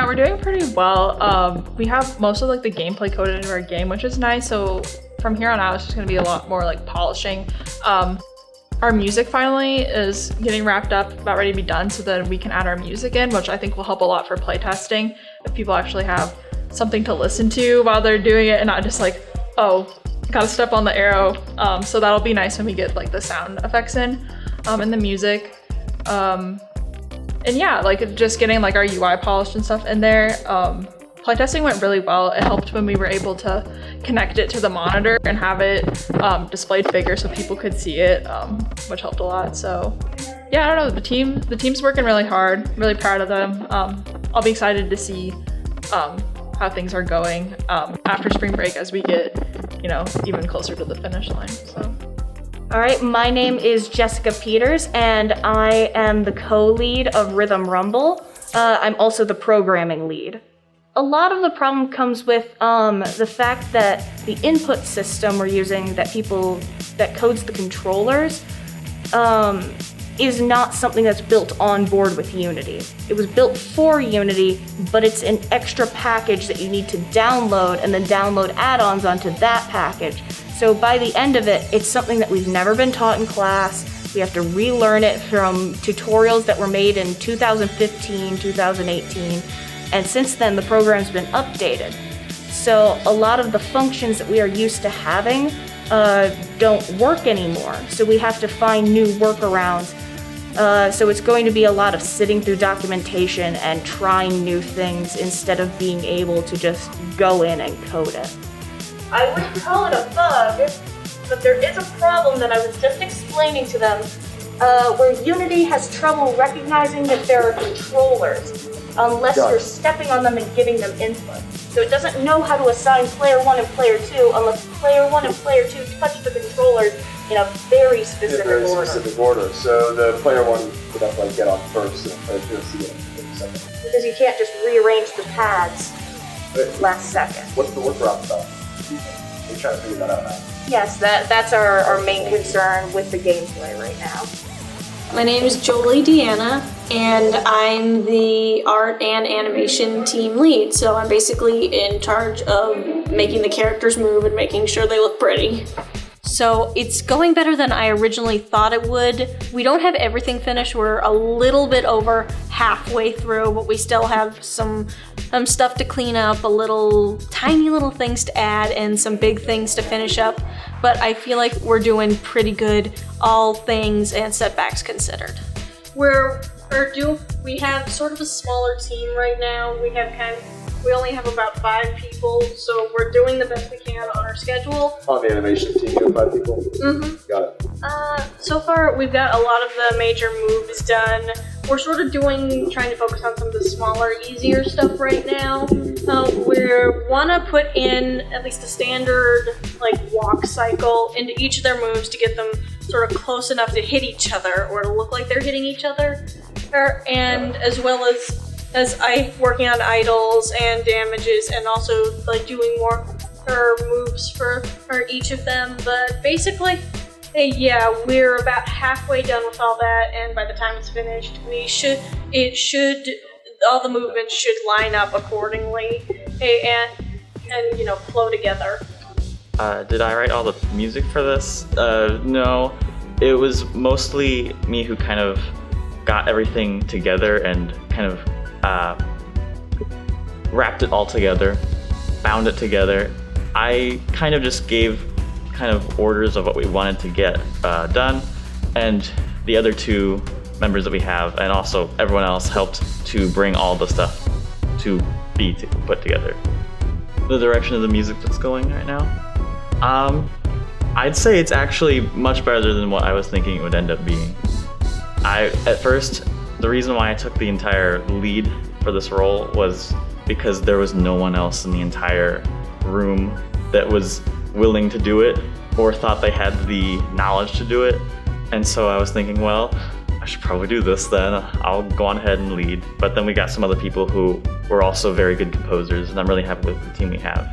Yeah, we're doing pretty well. We have most of like the gameplay coded into our game, which is nice. So from here on out, it's just gonna be a lot more like polishing. Our music finally is getting wrapped up, about ready to be done, so that we can add our music in, which I think will help a lot for playtesting. If people actually have something to listen to while they're doing it and not just like, oh, gotta step on the arrow. So that'll be nice when we get like the sound effects in and the music. And yeah, like just getting like our UI polished and stuff in there. Playtesting went really well. It helped when we were able to connect it to the monitor and have it displayed bigger so people could see it, which helped a lot. So yeah, I don't know, the team's working really hard, really proud of them. I'll be excited to see how things are going after spring break as we get, even closer to the finish line, so. All right, my name is Jessica Peters, and I am the co-lead of Rhythm Rumble. I'm also the programming lead. A lot of the problem comes with the fact that the input system we're using that codes the controllers is not something that's built on board with Unity. It was built for Unity, but it's an extra package that you need to download and then download add-ons onto that package. So by the end of it, it's something that we've never been taught in class. We have to relearn it from tutorials that were made in 2015, 2018, and since then the program's been updated. So a lot of the functions that we are used to having don't work anymore. So we have to find new workarounds. So it's going to be a lot of sitting through documentation and trying new things instead of being able to just go in and code it. I wouldn't call it a bug, but there is a problem that I was just explaining to them, where Unity has trouble recognizing that there are controllers unless you're stepping on them and giving them input. So it doesn't know how to assign player 1 and player 2 unless player 1 and player 2 touch the controllers in a very specific order. So the player 1 would have to get on first and player 2 will see it in second. Because you can't just rearrange the pads last second. What's the workaround stuff? We're trying to figure that out now. Yes, that's our main concern with the gameplay right now. My name is Jolie Deanna, and I'm the art and animation team lead. So I'm basically in charge of making the characters move and making sure they look pretty. So it's going better than I originally thought it would. We don't have everything finished. We're a little bit over halfway through, but we still have some stuff to clean up, tiny little things to add, and some big things to finish up. But I feel like we're doing pretty good, all things and setbacks considered. We have sort of a smaller team right now. We only have about 5 people, so we're doing the best we can on our schedule. On the animation team, you have 5 people? Mm-hmm. Got it. So far, we've got a lot of the major moves done. We're sort of trying to focus on some of the smaller, easier stuff right now. We want to put in at least a standard walk cycle into each of their moves to get them sort of close enough to hit each other or to look like they're hitting each other. And as well as working on idols and damages and also doing more moves for each of them. But basically, we're about halfway done with all that, and by the time it's finished, all the movements should line up accordingly and flow together. Did I write all the music for this? No. It was mostly me who kind of got everything together and kind of wrapped it all together, bound it together. I kind of just gave orders of what we wanted to get done, and the other 2 members that we have, and also everyone else, helped to bring all the stuff to be put together. The direction of the music that's going right now? I'd say it's actually much better than what I was thinking it would end up being. At first, the reason why I took the entire lead for this role was because there was no one else in the entire room that was willing to do it or thought they had the knowledge to do it. And so I was thinking, well, I should probably do this then. I'll go on ahead and lead. But then we got some other people who were also very good composers, and I'm really happy with the team we have.